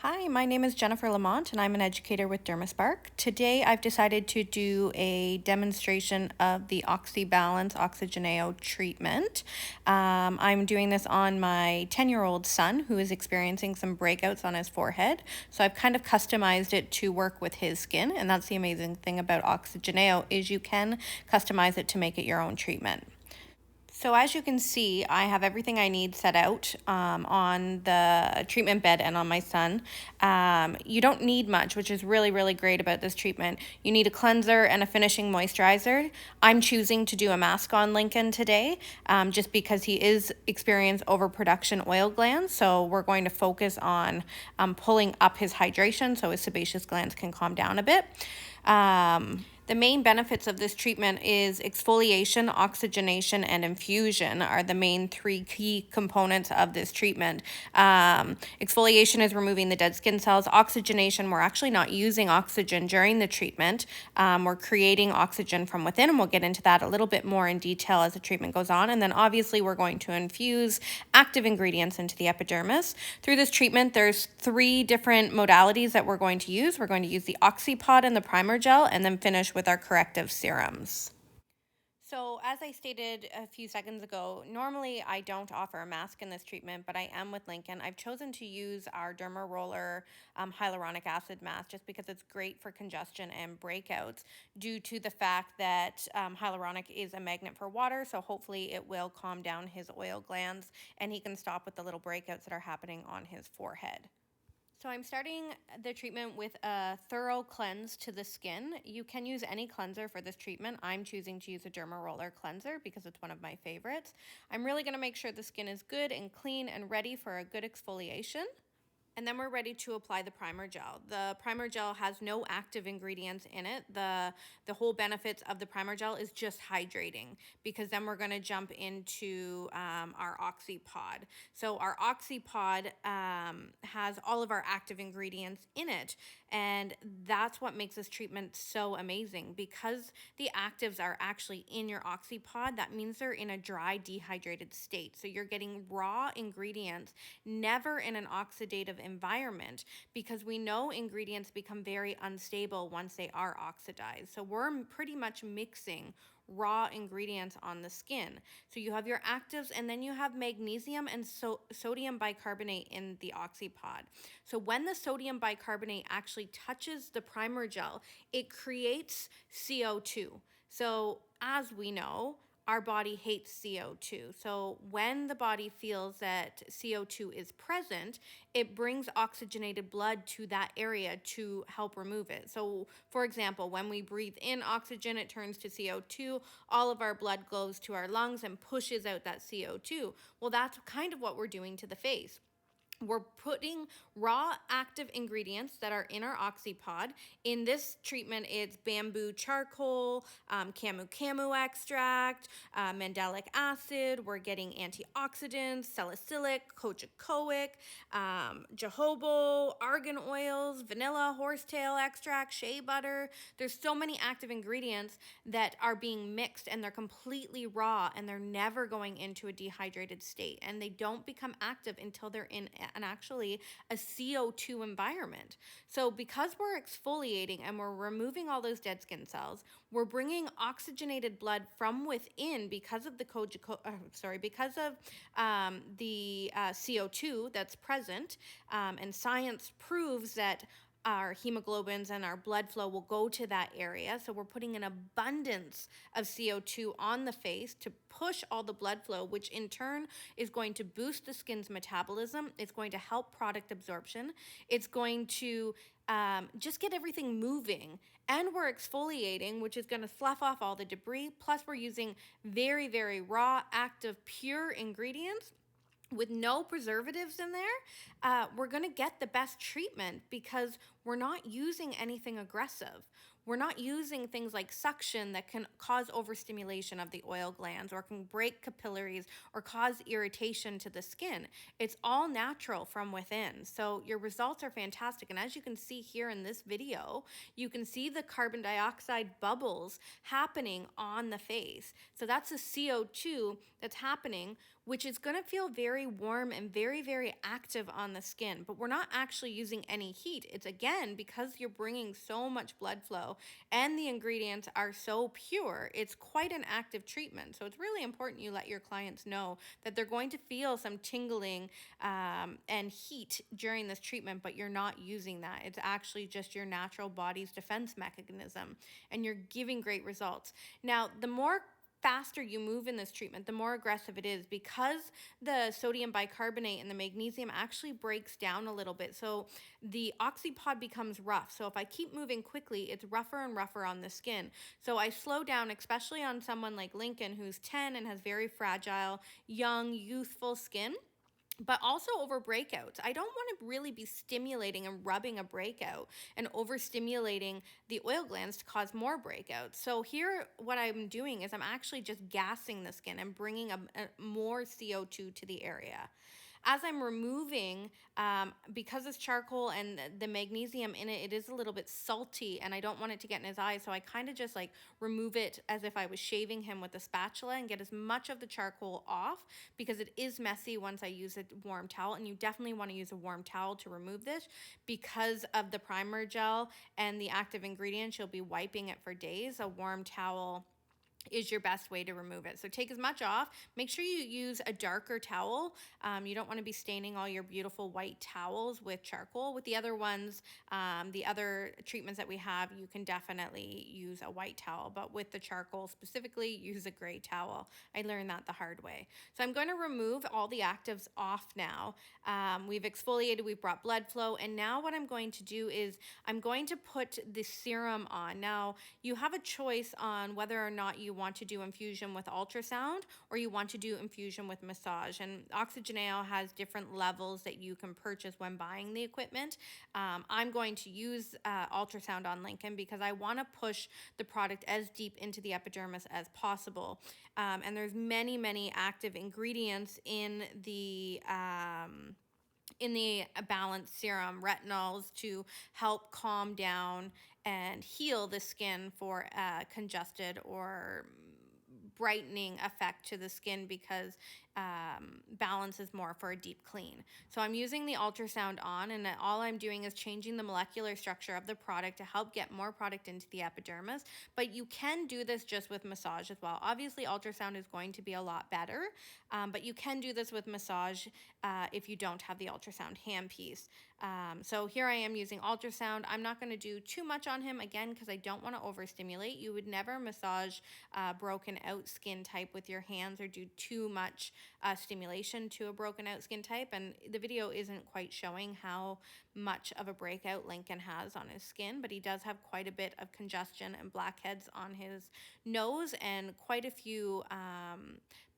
Hi, my name is Jennifer Lamont and I'm an educator with Dermaspark. Today I've decided to do a demonstration of the Balance OxyGeneo treatment. I'm doing this on my 10-year-old son who is experiencing some breakouts on his forehead. So I've kind of customized it to work with his skin, and that's the amazing thing about OxyGeneo is you can customize it to make it your own treatment. So as you can see, I have everything I need set out on the treatment bed and on my son. You don't need much, which is really, really great about this treatment. You need a cleanser and a finishing moisturizer. I'm choosing to do a mask on Lincoln today just because he is experiencing overproduction oil glands. So we're going to focus on pulling up his hydration so his sebaceous glands can calm down a bit. The main benefits of this treatment is exfoliation, oxygenation, and infusion are the main three key components of this treatment. Exfoliation is removing the dead skin cells. Oxygenation, we're actually not using oxygen during the treatment. We're creating oxygen from within, and we'll get into that a little bit more in detail as the treatment goes on. And then obviously we're going to infuse active ingredients into the epidermis. Through this treatment, there's 3 different modalities that we're going to use. We're going to use the OxyPod and the primer gel, and then finish with our corrective serums. So as I stated a few seconds ago, normally I don't offer a mask in this treatment, but I am with Lincoln. I've chosen to use our Derma Roller Hyaluronic Acid mask just because it's great for congestion and breakouts due to the fact that hyaluronic is a magnet for water, so hopefully it will calm down his oil glands and he can stop with the little breakouts that are happening on his forehead. So I'm starting the treatment with a thorough cleanse to the skin. You can use any cleanser for this treatment. I'm choosing to use a Derma Roller cleanser because it's one of my favorites. I'm really going to make sure the skin is good and clean and ready for a good exfoliation. And then we're ready to apply the primer gel. The primer gel has no active ingredients in it. The whole benefits of the primer gel is just hydrating, because then we're going to jump into our OxyPod. So our OxyPod has all of our active ingredients in it, and that's what makes this treatment so amazing. Because the actives are actually in your OxyPod, that means they're in a dry, dehydrated state. So you're getting raw ingredients, never in an oxidative environment, because we know ingredients become very unstable once they are oxidized. So we're pretty much mixing raw ingredients on the skin. So you have your actives, and then you have magnesium and sodium bicarbonate in the OxyPod. So when the sodium bicarbonate actually touches the primer gel, it creates CO2. So as we know, our body hates CO2. So when the body feels that CO2 is present, it brings oxygenated blood to that area to help remove it. So for example, when we breathe in oxygen, it turns to CO2. All of our blood goes to our lungs and pushes out that CO2. Well, that's kind of what we're doing to the face. We're putting raw active ingredients that are in our OxyPod. In this treatment, it's bamboo charcoal, camu extract, mandelic acid. We're getting antioxidants, salicylic, cochicoic, jojoba, argan oils, vanilla, horsetail extract, shea butter. There's so many active ingredients that are being mixed, and they're completely raw, and they're never going into a dehydrated state, and they don't become active until they're in actually a CO2 environment. So because we're exfoliating and we're removing all those dead skin cells, we're bringing oxygenated blood from within because of the CO2 that's present, and science proves that our hemoglobins and our blood flow will go to that area. So we're putting an abundance of CO2 on the face to push all the blood flow, which in turn is going to boost the skin's metabolism. It's going to help product absorption. It's going to just get everything moving. And we're exfoliating, which is going to slough off all the debris. Plus we're using very, very raw, active, pure ingredients with no preservatives in there. We're going to get the best treatment because we're not using anything aggressive. we're not using things like suction that can cause overstimulation of the oil glands or can break capillaries or cause irritation to the skin. It's all natural from within. So your results are fantastic. And as you can see here in this video, you can see the carbon dioxide bubbles happening on the face. So that's the CO2 that's happening, which is going to feel very warm and very, very active on the skin. But we're not actually using any heat. It's again, because you're bringing so much blood flow and the ingredients are so pure, it's quite an active treatment. So it's really important you let your clients know that they're going to feel some tingling and heat during this treatment, but you're not using that. It's actually just your natural body's defense mechanism, and you're giving great results. Now, the more faster you move in this treatment, the more aggressive it is, because the sodium bicarbonate and the magnesium actually breaks down a little bit. So the OxyPod becomes rough. So if I keep moving quickly, it's rougher and rougher on the skin. So I slow down, especially on someone like Lincoln, who's 10 and has very fragile, young, youthful skin. But also over breakouts. I don't want to really be stimulating and rubbing a breakout and overstimulating the oil glands to cause more breakouts. So here, what I'm doing is I'm actually just gassing the skin and bringing a more CO2 to the area. As I'm removing, because it's charcoal and the magnesium in it, it is a little bit salty and I don't want it to get in his eyes. So I kind of just like remove it as if I was shaving him with a spatula and get as much of the charcoal off, because it is messy once I use a warm towel. And you definitely want to use a warm towel to remove this because of the primer gel and the active ingredients. You'll be wiping it for days. A warm towel is your best way to remove it. So take as much off. Make sure you use a darker towel. You don't want to be staining all your beautiful white towels with charcoal. With the other ones, the other treatments that we have, you can definitely use a white towel, but with the charcoal specifically, use a gray towel. I learned that the hard way. So I'm going to remove all the actives off now. We've exfoliated, we've brought blood flow, and now what I'm going to do is I'm going to put the serum on. Now, you have a choice on whether or not you want to do infusion with ultrasound or you want to do infusion with massage. And OxyGeneo has different levels that you can purchase when buying the equipment. I'm going to use ultrasound on Lincoln because I want to push the product as deep into the epidermis as possible. And there's many active ingredients in the Balance serum, retinols, to help calm down and heal the skin for congested or brightening effect to the skin, because Balance is more for a deep clean. So I'm using the ultrasound on, and all I'm doing is changing the molecular structure of the product to help get more product into the epidermis. But you can do this just with massage as well. Obviously, ultrasound is going to be a lot better, but you can do this with massage if you don't have the ultrasound handpiece. So here I am using ultrasound. I'm not going to do too much on him, again, because I don't want to overstimulate. You would never massage broken out skin type with your hands or do too much stimulation to a broken out skin type. And the video isn't quite showing how much of a breakout Lincoln has on his skin, but he does have quite a bit of congestion and blackheads on his nose and quite a few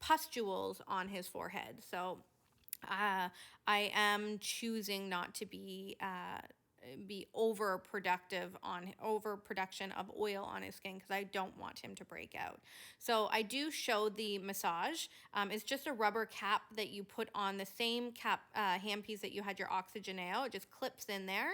pustules on his forehead. So I am choosing not to be overproduction of oil on his skin, because I don't want him to break out. So I do show the massage. It's just a rubber cap that you put on the same cap handpiece that you had your OxyGeneo. It just clips in there,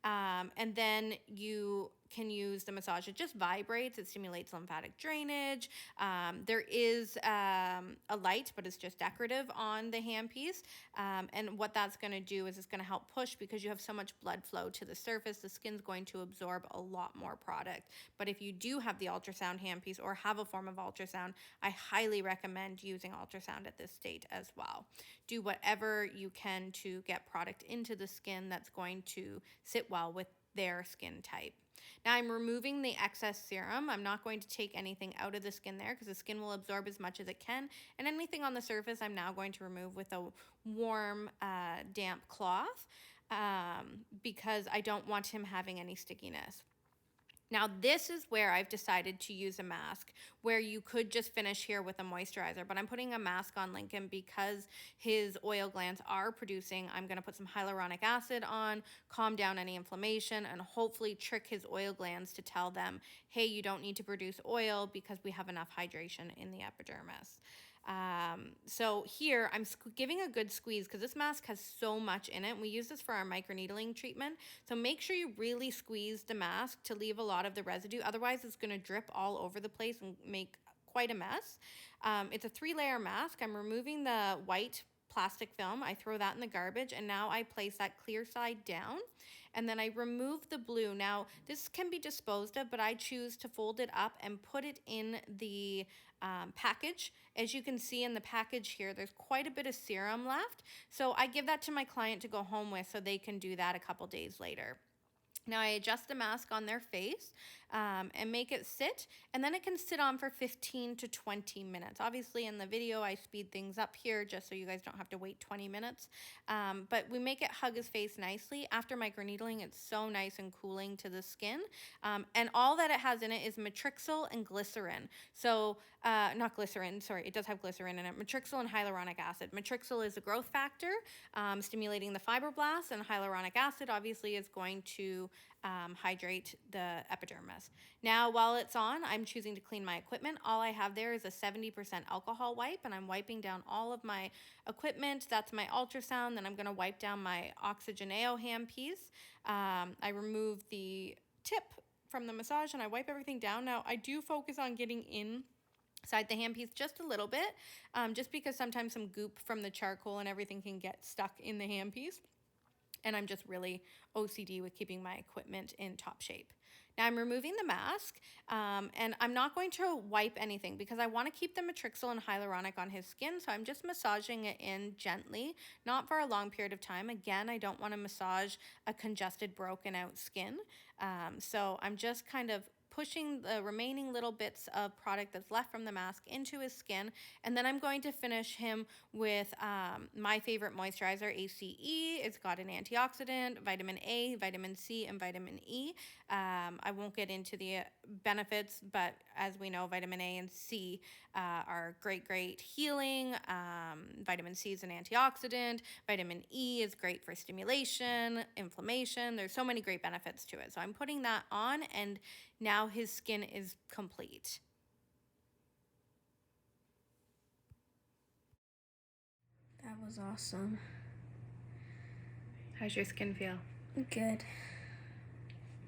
and then you can use the massage. It just vibrates. It stimulates lymphatic drainage. There is a light, but it's just decorative on the handpiece. And what that's going to do is it's going to help push, because you have so much blood flow to the surface. The skin's going to absorb a lot more product. But if you do have the ultrasound handpiece or have a form of ultrasound, I highly recommend using ultrasound at this state as well. Do whatever you can to get product into the skin that's going to sit well with their skin type. Now I'm removing the excess serum. I'm not going to take anything out of the skin there, because the skin will absorb as much as it can. And anything on the surface I'm now going to remove with a warm, damp cloth, because I don't want him having any stickiness. Now, this is where I've decided to use a mask where you could just finish here with a moisturizer, but I'm putting a mask on Lincoln because his oil glands are producing. I'm going to put some hyaluronic acid on, calm down any inflammation, and hopefully trick his oil glands to tell them, hey, you don't need to produce oil because we have enough hydration in the epidermis. So here I'm giving a good squeeze because this mask has so much in it. We use this for our microneedling treatment. So make sure you really squeeze the mask to leave a lot of the residue. Otherwise it's going to drip all over the place and make quite a mess. It's a 3-layer mask. I'm removing the white plastic film. I throw that in the garbage, and now I place that clear side down, and then I remove the blue. Now this can be disposed of, but I choose to fold it up and put it in the package. As you can see in the package here, there's quite a bit of serum left, so I give that to my client to go home with so they can do that a couple days later. Now I adjust the mask on their face and make it sit, and then it can sit on for 15 to 20 minutes. Obviously in the video I speed things up here just so you guys don't have to wait 20 minutes. But we make it hug his face nicely. After microneedling, it's so nice and cooling to the skin. And all that it has in it is matrixyl and glycerin. So not glycerin, sorry, it does have glycerin in it. Matrixyl and hyaluronic acid. Matrixyl is a growth factor, stimulating the fibroblasts, and hyaluronic acid obviously is going to hydrate the epidermis. Now, while it's on, I'm choosing to clean my equipment. All I have there is a 70% alcohol wipe, and I'm wiping down all of my equipment. That's my ultrasound. Then I'm going to wipe down my OxyGeneo handpiece. I remove the tip from the massage, and I wipe everything down. Now, I do focus on getting inside the handpiece just a little bit, just because sometimes some goop from the charcoal and everything can get stuck in the handpiece. And I'm just really OCD with keeping my equipment in top shape. Now I'm removing the mask, and I'm not going to wipe anything because I want to keep the matrixyl and hyaluronic on his skin, so I'm just massaging it in gently, not for a long period of time. Again, I don't want to massage a congested, broken out skin, so I'm just kind of pushing the remaining little bits of product that's left from the mask into his skin. And then I'm going to finish him with my favorite moisturizer, ACE. It's got an antioxidant, vitamin A, vitamin C, and vitamin E. I won't get into the benefits, but as we know, vitamin A and C are great healing. Vitamin C is an antioxidant. Vitamin E is great for stimulation, inflammation. There's so many great benefits to it. So I'm putting that on, and now his skin is complete. That was awesome. How's your skin feel? Good.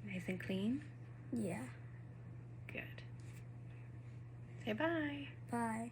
Nice and clean? Yeah. Good. Say bye. Bye.